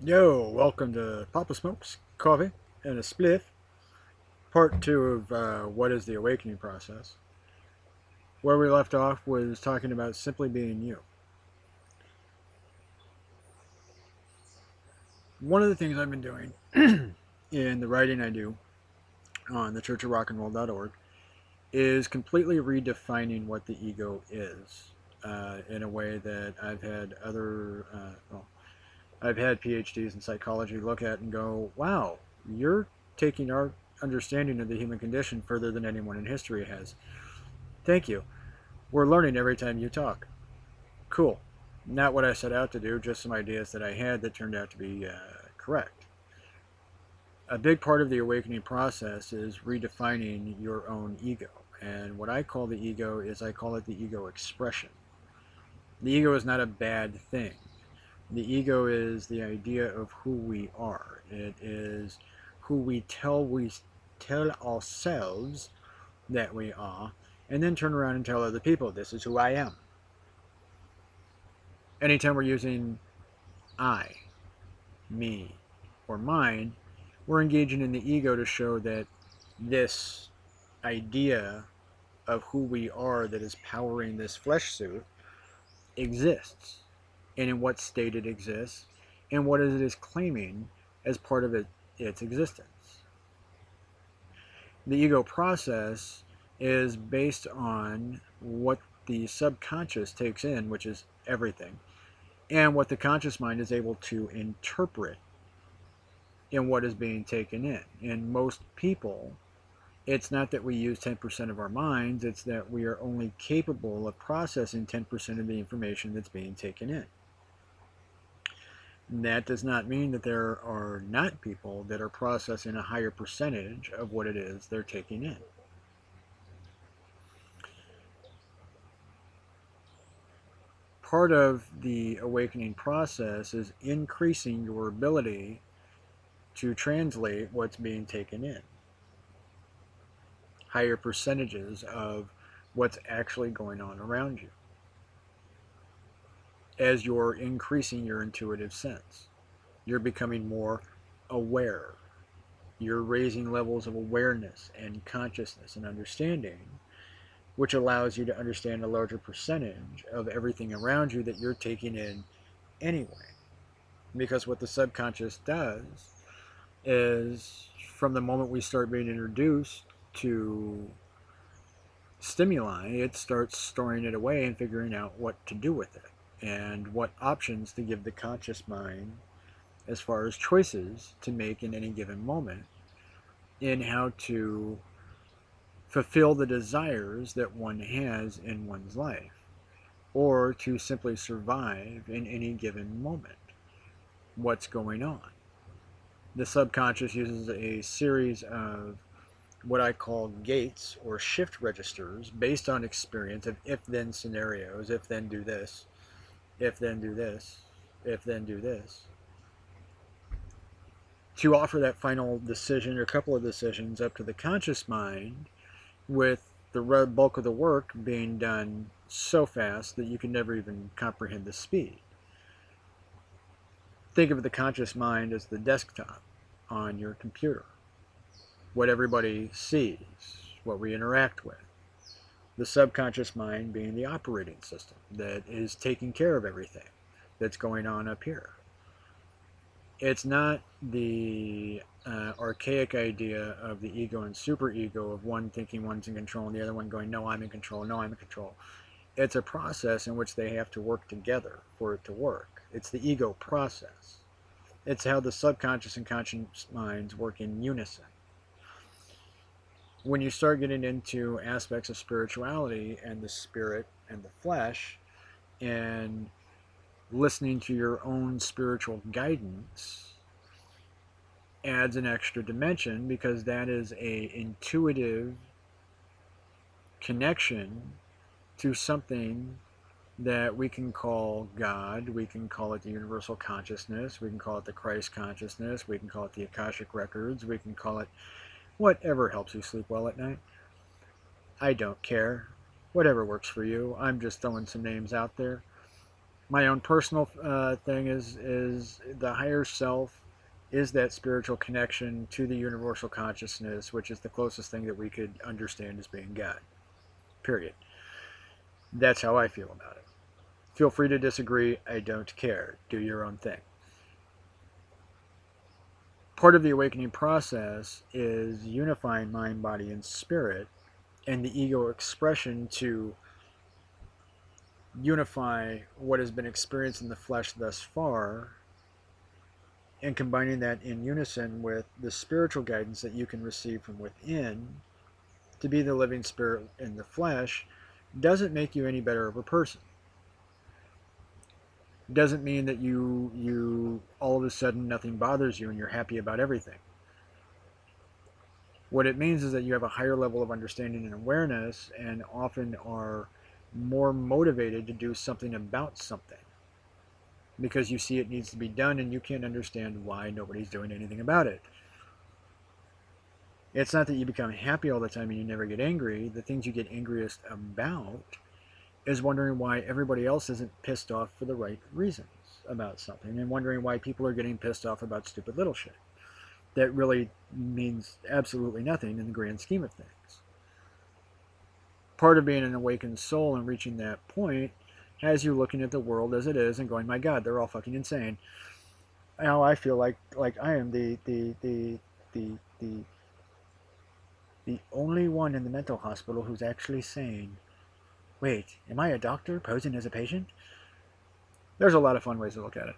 Yo, welcome to Papa Smokes, Coffee, and a Spliff, part two of what is the awakening process. Where we left off was talking about simply being you. One of the things I've been doing in the writing I do on the churchofrockandroll.org is completely redefining what the ego is in a way that I've had PhDs in psychology look at and go, wow, you're taking our understanding of the human condition further than anyone in history has. Thank you. We're learning every time you talk. Cool. Not what I set out to do, just some ideas that I had that turned out to be correct. A big part of the awakening process is redefining your own ego. And what I call the ego is I call it the ego expression. The ego is not a bad thing. The ego is the idea of who we are. It is who we tell ourselves that we are, and then turn around and tell other people, this is who I am. Anytime we're using I, me, or mine, we're engaging in the ego to show that this idea of who we are that is powering this flesh suit exists, and in what state it exists, and what it is claiming as part of its existence. The ego process is based on what the subconscious takes in, which is everything, and what the conscious mind is able to interpret in what is being taken in. In most people, it's not that we use 10% of our minds, it's that we are only capable of processing 10% of the information that's being taken in. That does not mean that there are not people that are processing a higher percentage of what it is they're taking in. Part of the awakening process is increasing your ability to translate what's being taken in. Higher percentages of what's actually going on around you as you're increasing your intuitive sense. You're becoming more aware. You're raising levels of awareness and consciousness and understanding, which allows you to understand a larger percentage of everything around you that you're taking in anyway. Because what the subconscious does is, from the moment we start being introduced to stimuli, it starts storing it away and figuring out what to do with it and what options to give the conscious mind as far as choices to make in any given moment in how to fulfill the desires that one has in one's life or to simply survive in any given moment. What's going on? The subconscious uses a series of what I call gates or shift registers based on experience of if then scenarios, if then do this, if then do this, if then do this, to offer that final decision or a couple of decisions up to the conscious mind, with the bulk of the work being done so fast that you can never even comprehend the speed. Think of the conscious mind as the desktop on your computer, what everybody sees, what we interact with. The subconscious mind being the operating system that is taking care of everything that's going on up here. It's not the archaic idea of the ego and superego, of one thinking one's in control and the other one going, no, I'm in control, no, I'm in control. It's a process in which they have to work together for it to work. It's the ego process. It's how the subconscious and conscious minds work in unison. When you start getting into aspects of spirituality and the spirit and the flesh and listening to your own spiritual guidance, adds an extra dimension, because that is a intuitive connection to something that we can call God, we can call it the universal consciousness, we can call it the Christ consciousness, we can call it the Akashic records, we can call it whatever helps you sleep well at night. I don't care. Whatever works for you. I'm just throwing some names out there. My own personal thing is the higher self is that spiritual connection to the universal consciousness, which is the closest thing that we could understand as being God. Period. That's how I feel about it. Feel free to disagree. I don't care. Do your own thing. Part of the awakening process is unifying mind, body, and spirit, and the ego expression to unify what has been experienced in the flesh thus far and combining that in unison with the spiritual guidance that you can receive from within to be the living spirit in the flesh doesn't make you any better of a person. Doesn't mean that you all of a sudden nothing bothers you and you're happy about everything. What it means is that you have a higher level of understanding and awareness and often are more motivated to do something about something because you see it needs to be done and you can't understand why nobody's doing anything about it. It's not that you become happy all the time and you never get angry. The things you get angriest about is wondering why everybody else isn't pissed off for the right reasons about something and wondering why people are getting pissed off about stupid little shit that really means absolutely nothing in the grand scheme of things. Part of being an awakened soul and reaching that point has you looking at the world as it is and going, my God, they're all fucking insane. Now I feel like I am the only one in the mental hospital who's actually sane. Wait, am I a doctor posing as a patient? There's a lot of fun ways to look at it.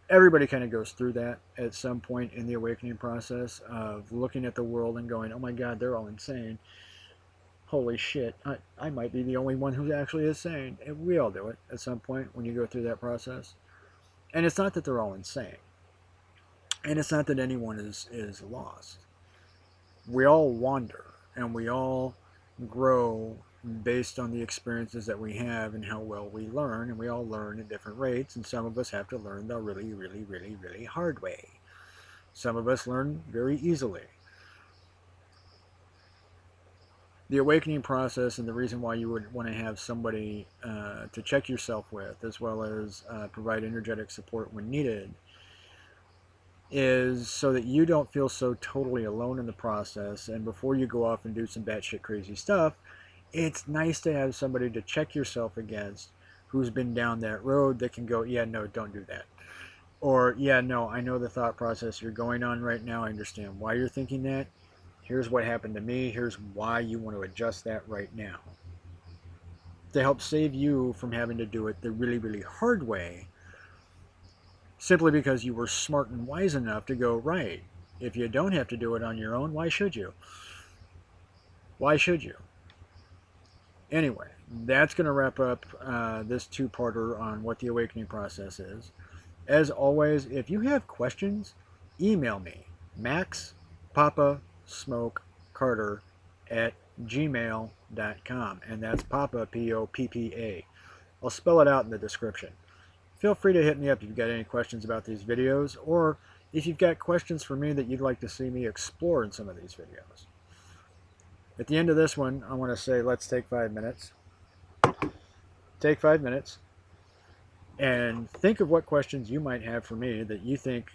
Everybody kind of goes through that at some point in the awakening process of looking at the world and going, oh my God, they're all insane. Holy shit, I might be the only one who actually is sane. And we all do it at some point when you go through that process. And it's not that they're all insane. And it's not that anyone is lost. We all wander and we all grow based on the experiences that we have and how well we learn, and we all learn at different rates, and some of us have to learn the really, really, really, really hard way. Some of us learn very easily. The awakening process and the reason why you would want to have somebody to check yourself with, as well as provide energetic support when needed, is so that you don't feel so totally alone in the process, and before you go off and do some batshit crazy stuff, it's nice to have somebody to check yourself against who's been down that road that can go, yeah, no, don't do that. Or, yeah, no, I know the thought process you're going on right now. I understand why you're thinking that. Here's what happened to me. Here's why you want to adjust that right now. To help save you from having to do it the really, really hard way, simply because you were smart and wise enough to go, right, if you don't have to do it on your own, why should you? Why should you? Anyway, that's going to wrap up this two-parter on what the awakening process is. As always, if you have questions, email me, maxpoppasmokecarter@gmail.com, and that's Poppa, Poppa. I'll spell it out in the description. Feel free to hit me up if you've got any questions about these videos, or if you've got questions for me that you'd like to see me explore in some of these videos. At the end of this one, I want to say, let's take 5 minutes. Take 5 minutes and think of what questions you might have for me that you think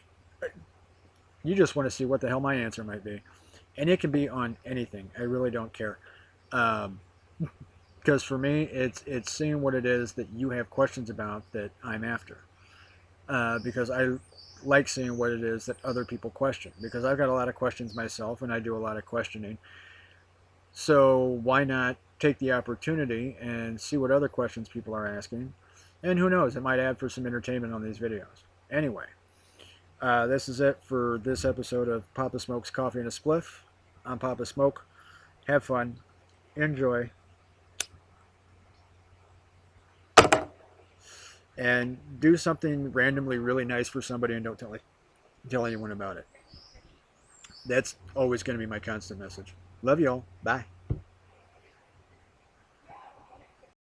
you just want to see what the hell my answer might be. And it can be on anything. I really don't care. Because for me, it's seeing what it is that you have questions about that I'm after. Because I like seeing what it is that other people question. Because I've got a lot of questions myself, and I do a lot of questioning. So why not take the opportunity and see what other questions people are asking? And who knows, it might add for some entertainment on these videos. Anyway, this is it for this episode of Poppa Smokes Coffee and a Spliff. I'm Poppa Smoke. Have fun. Enjoy. And do something randomly really nice for somebody and don't tell anyone about it. That's always going to be my constant message. Love y'all. Bye.